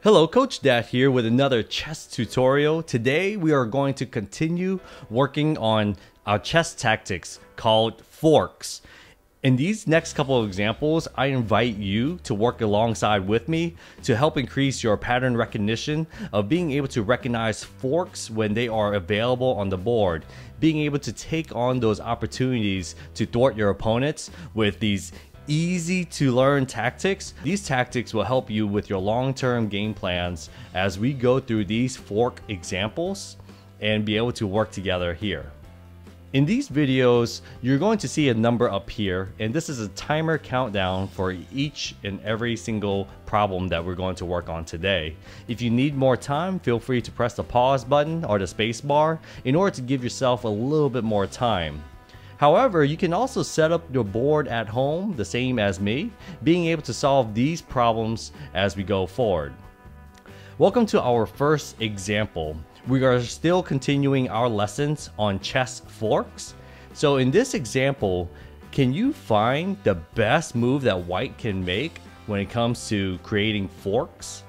Hello, Coach Dat here with another chess tutorial. Today we are going to continue working on our chess tactics called forks. In these next couple of examples, I invite you to work alongside with me to help increase your pattern recognition of being able to recognize forks when they are available on the board, being able to take on those opportunities to thwart your opponents with these easy to learn tactics. These tactics will help you with your long-term game plans as we go through these fork examples and be able to work together here. In these videos, you're going to see a number up here, and this is a timer countdown for each and every single problem that we're going to work on today. If you need more time, feel free to press the pause button or the space bar in order to give yourself a little bit more time. However, you can also set up your board at home the same as me, being able to solve these problems as we go forward. Welcome to our first example. We are still continuing our lessons on chess forks. So in this example, can you find the best move that white can make when it comes to creating forks?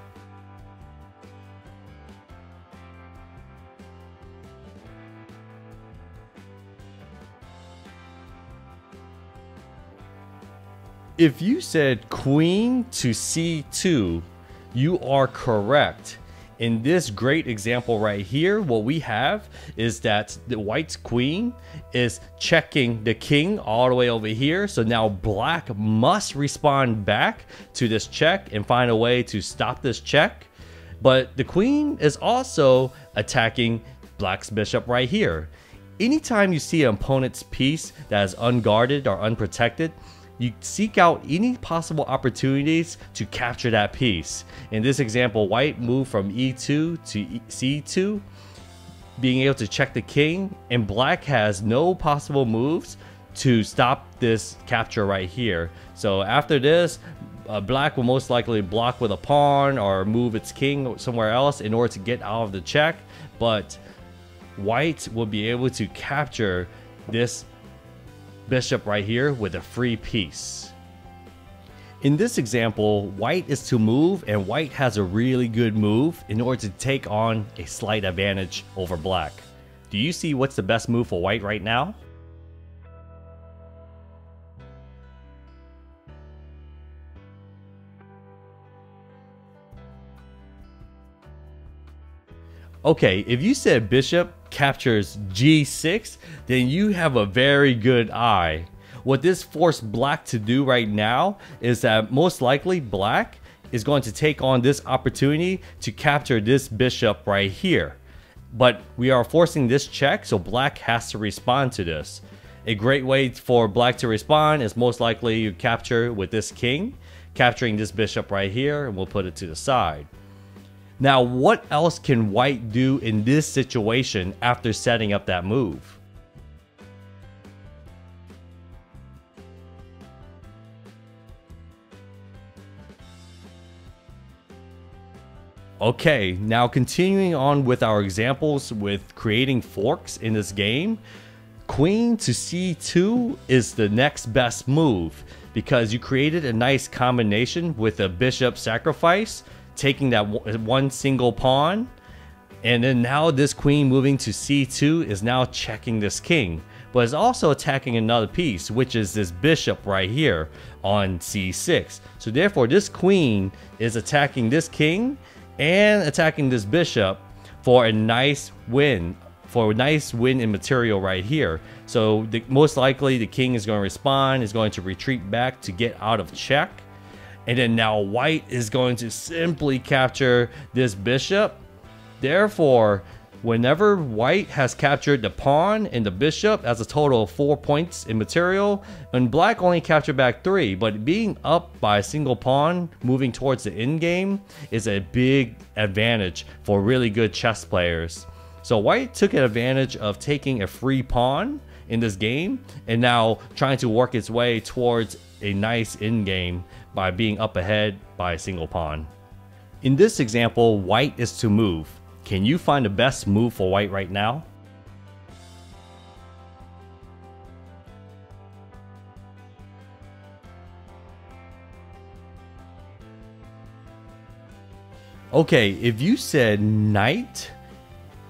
If you said queen to c2, you are correct. In this great example right here, what we have is that the white's queen is checking the king all the way over here. So now black must respond back to this check and find a way to stop this check. But the queen is also attacking black's bishop right here. Anytime you see an opponent's piece that is unguarded or unprotected, you seek out any possible opportunities to capture that piece. In this example, white moved from e2 to c2, being able to check the king, and black has no possible moves to stop this capture right here. So after this, black will most likely block with a pawn or move its king somewhere else in order to get out of the check, but white will be able to capture this bishop right here with a free piece. In this example, white is to move, and white has a really good move in order to take on a slight advantage over black. Do you see what's the best move for white right now? Okay, if you said bishop captures g6, then you have a very good eye. What this forced black to do right now is that most likely black is going to take on this opportunity to capture this bishop right here. But we are forcing this check, so black has to respond to this. A great way for black to respond is most likely you capture with this king, capturing this bishop right here, and we'll put it to the side. Now, what else can white do in this situation after setting up that move? Okay, now continuing on with our examples with creating forks in this game, queen to c2 is the next best move because you created a nice combination with a bishop sacrifice, taking that one single pawn, and then now this queen moving to c2 is now checking this king, but it's also attacking another piece, which is this bishop right here on c6. So therefore this queen is attacking this king and attacking this bishop for a nice win, in material right here. So most likely the king is going to respond, is going to retreat back to get out of check. And then now white is going to simply capture this bishop. Therefore, whenever white has captured the pawn and the bishop as a total of 4 points in material, and black only captured back 3, but being up by a single pawn moving towards the end game is a big advantage for really good chess players. So white took advantage of taking a free pawn in this game and now trying to work its way towards a nice end game by being up ahead by a single pawn. In this example, white is to move. Can you find the best move for white right now? Okay, if you said knight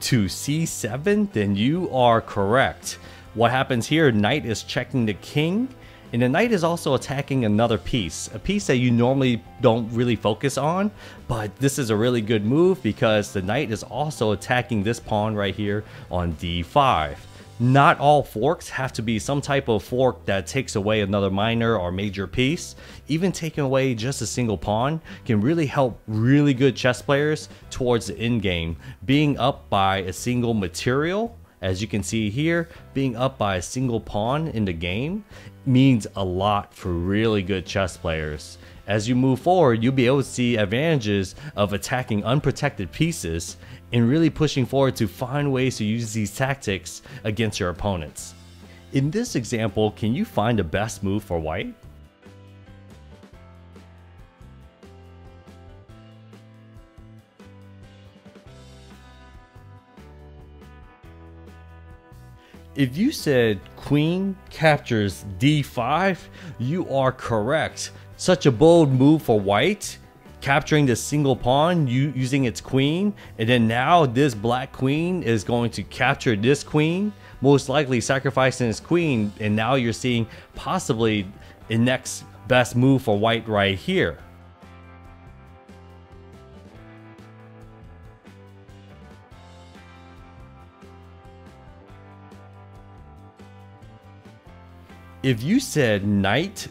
to c7, then you are correct. What happens here, knight is checking the king, and the knight is also attacking another piece, a piece that you normally don't really focus on, but this is a really good move because the knight is also attacking this pawn right here on d5. Not all forks have to be some type of fork that takes away another minor or major piece. Even taking away just a single pawn can really help really good chess players towards the end game. Being up by a single material, as you can see here, being up by a single pawn in the game means a lot for really good chess players. As you move forward, you'll be able to see advantages of attacking unprotected pieces and really pushing forward to find ways to use these tactics against your opponents. In this example, can you find the best move for white? If you said queen captures d5, you are correct. Such a bold move for white, capturing the single pawn using its queen, and then now this black queen is going to capture this queen, most likely sacrificing his queen, and now you're seeing possibly the next best move for white right here. If you said knight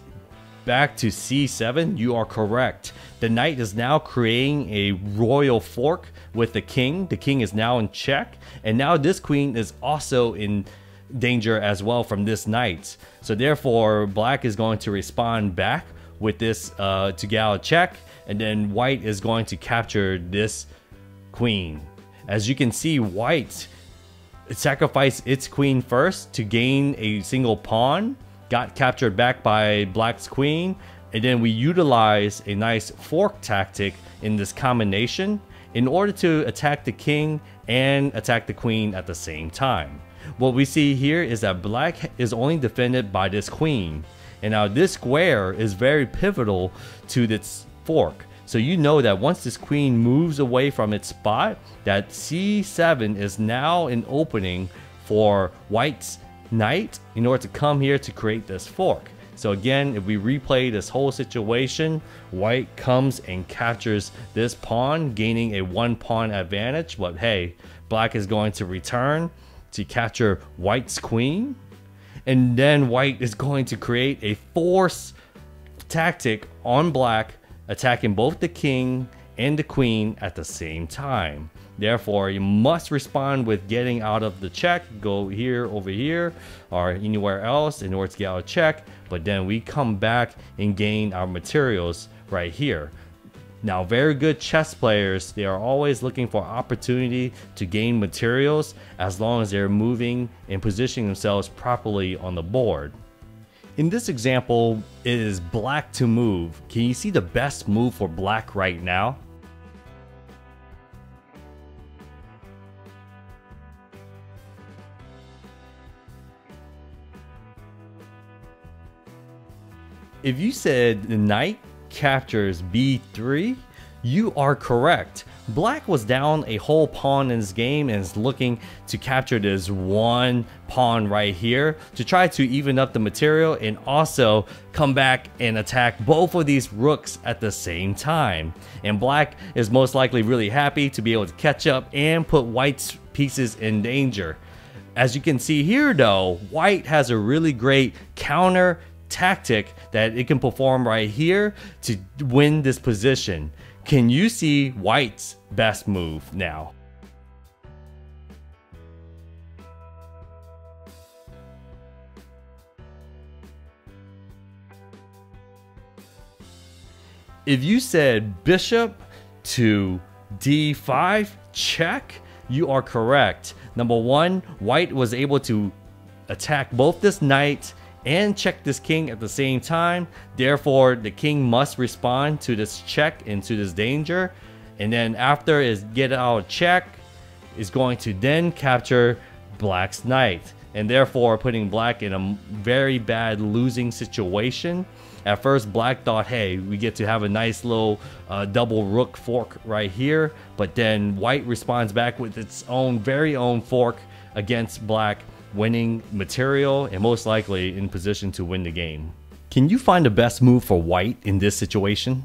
back to c7, you are correct. The knight is now creating a royal fork with the king. The king is now in check, and now this queen is also in danger as well from this knight. So therefore, black is going to respond back with this to get out of check, and then white is going to capture this queen. As you can see, white sacrificed its queen first to gain a single pawn, got captured back by black's queen, and then we utilize a nice fork tactic in this combination in order to attack the king and attack the queen at the same time. What we see here is that black is only defended by this queen, and now this square is very pivotal to this fork. So you know that once this queen moves away from its spot, that c7 is now an opening for white's knight in order to come here to create this fork. So again, if we replay this whole situation, white comes and captures this pawn, gaining a 1 pawn advantage, but hey, black is going to return to capture white's queen, and then white is going to create a force tactic on black, attacking both the king and the queen at the same time. Therefore, you must respond with getting out of the check, go here, over here, or anywhere else in order to get out of check, but then we come back and gain our materials right here. Now, very good chess players, they are always looking for opportunity to gain materials as long as they're moving and positioning themselves properly on the board. In this example, it is black to move. Can you see the best move for black right now? If you said the knight captures b3, you are correct. Black was down a whole pawn in this game and is looking to capture this 1 pawn right here to try to even up the material and also come back and attack both of these rooks at the same time. And black is most likely really happy to be able to catch up and put white's pieces in danger. As you can see here though, white has a really great counter tactic that it can perform right here to win this position. Can you see white's best move now? If you said bishop to d5 check, you are correct. Number one, white was able to attack both this knight and check this king at the same time. Therefore, the king must respond to this check and to this danger. And then after is get out of check, is going to then capture black's knight. and therefore putting black in a very bad losing situation. At first, black thought, hey, we get to have a nice little double rook fork right here, but then white responds back with its own very own fork against black, winning material and most likely in position to win the game. Can you find the best move for white in this situation?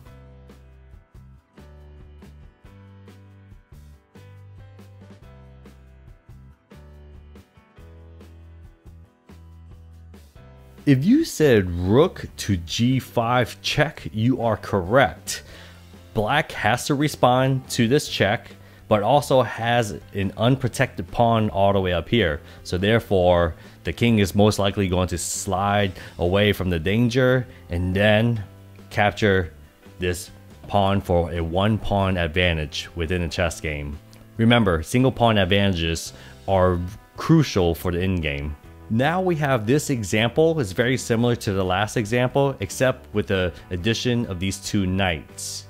If you said rook to g5 check, you are correct. Black has to respond to this check, but also has an unprotected pawn all the way up here. So therefore, the king is most likely going to slide away from the danger and then capture this pawn for a one pawn advantage within a chess game. Remember, single pawn advantages are crucial for the endgame. Now we have this example. It's very similar to the last example, except with the addition of these two knights.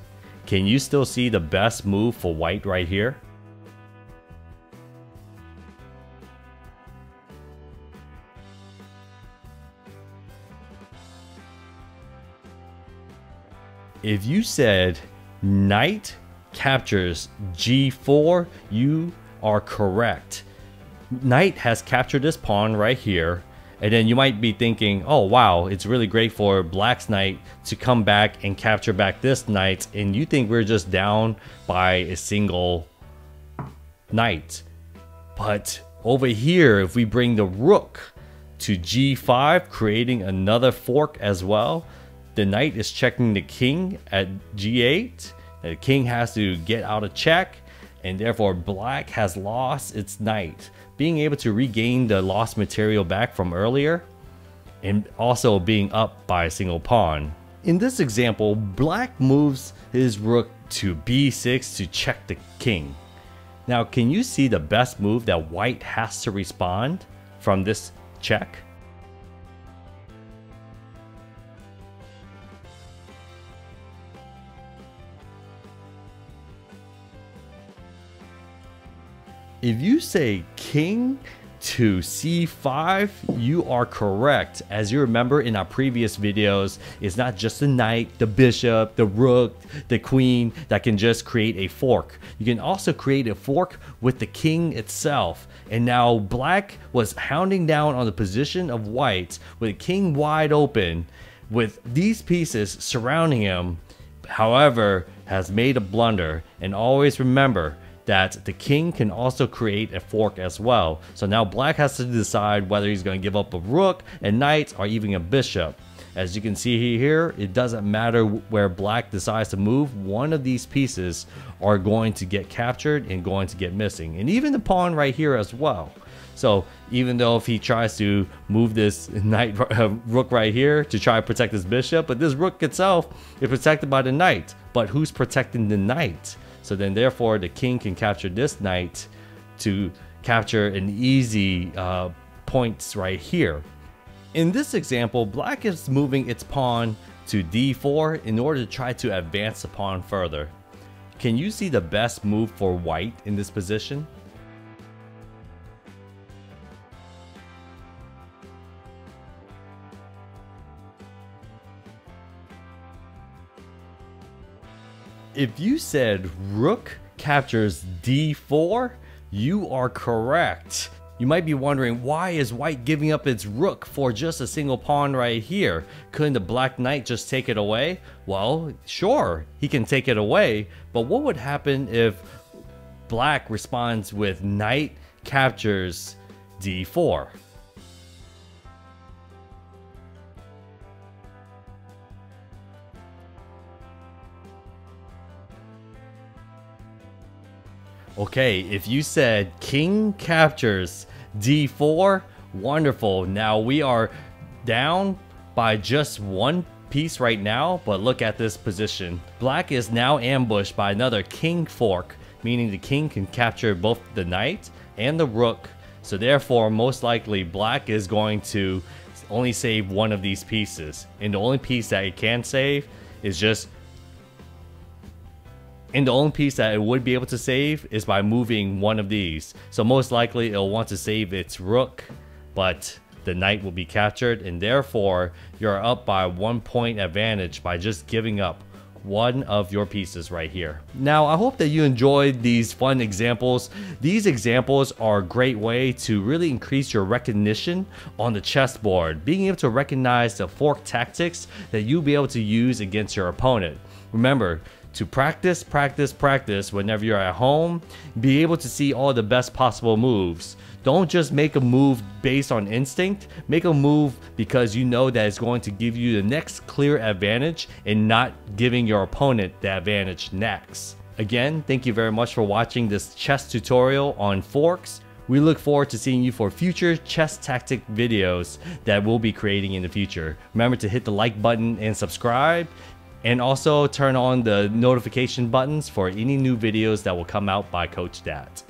Can you still see the best move for white right here? If you said knight captures g4, you are correct. Knight has captured this pawn right here, and then you might be thinking, oh wow, it's really great for black's knight to come back and capture back this knight, and you think we're just down by a single knight. But over here, if we bring the rook to g5, creating another fork as well, the knight is checking the king at g8. The king has to get out of check, and therefore black has lost its knight, being able to regain the lost material back from earlier and also being up by a single pawn. In this example, black moves his rook to b6 to check the king. Now, can you see the best move that white has to respond from this check? If you say king to c5, you are correct. As you remember in our previous videos, it's not just the knight, the bishop, the rook, the queen that can just create a fork. You can also create a fork with the king itself. And now black was hounding down on the position of white with the king wide open with these pieces surrounding him. However, has made a blunder. And always remember that the king can also create a fork as well. So now black has to decide whether he's going to give up a rook, a knight, or even a bishop. As you can see here, it doesn't matter where black decides to move, one of these pieces are going to get captured and going to get missing. And even the pawn right here as well. So even though if he tries to move this knight rook right here to try to protect his bishop, but this rook itself is protected by the knight. But who's protecting the knight? So then therefore the king can capture this knight to capture an easy points right here. In this example, black is moving its pawn to d4 in order to try to advance the pawn further. Can you see the best move for white in this position? If you said rook captures d4, you are correct. You might be wondering, why is white giving up its rook for just a single pawn right here? Couldn't the black knight just take it away? Well, sure, he can take it away, but what would happen if black responds with knight captures d4? Okay, if you said king captures d4, wonderful. Now we are down by just one piece right now, but look at this position. Black is now ambushed by another king fork, meaning the king can capture both the knight and the rook. So therefore, most likely black is going to only save one of these pieces. And the only piece that it can save is just And the only piece that it would be able to save is by moving one of these. So most likely it'll want to save its rook but the knight will be captured, and therefore you're up by 1 point advantage by just giving up one of your pieces right here. Now, I hope that you enjoyed these fun examples. These examples are a great way to really increase your recognition on the chessboard, being able to recognize the fork tactics that you'll be able to use against your opponent. Remember to practice whenever you're at home, be able to see all the best possible moves. Don't just make a move based on instinct. Make a move because you know that it's going to give you the next clear advantage and not giving your opponent the advantage next. Again, thank you very much for watching this chess tutorial on forks. We look forward to seeing you for future chess tactic videos that we'll be creating in the future. Remember to hit the like button and subscribe, and also turn on the notification buttons for any new videos that will come out by Coach Dat.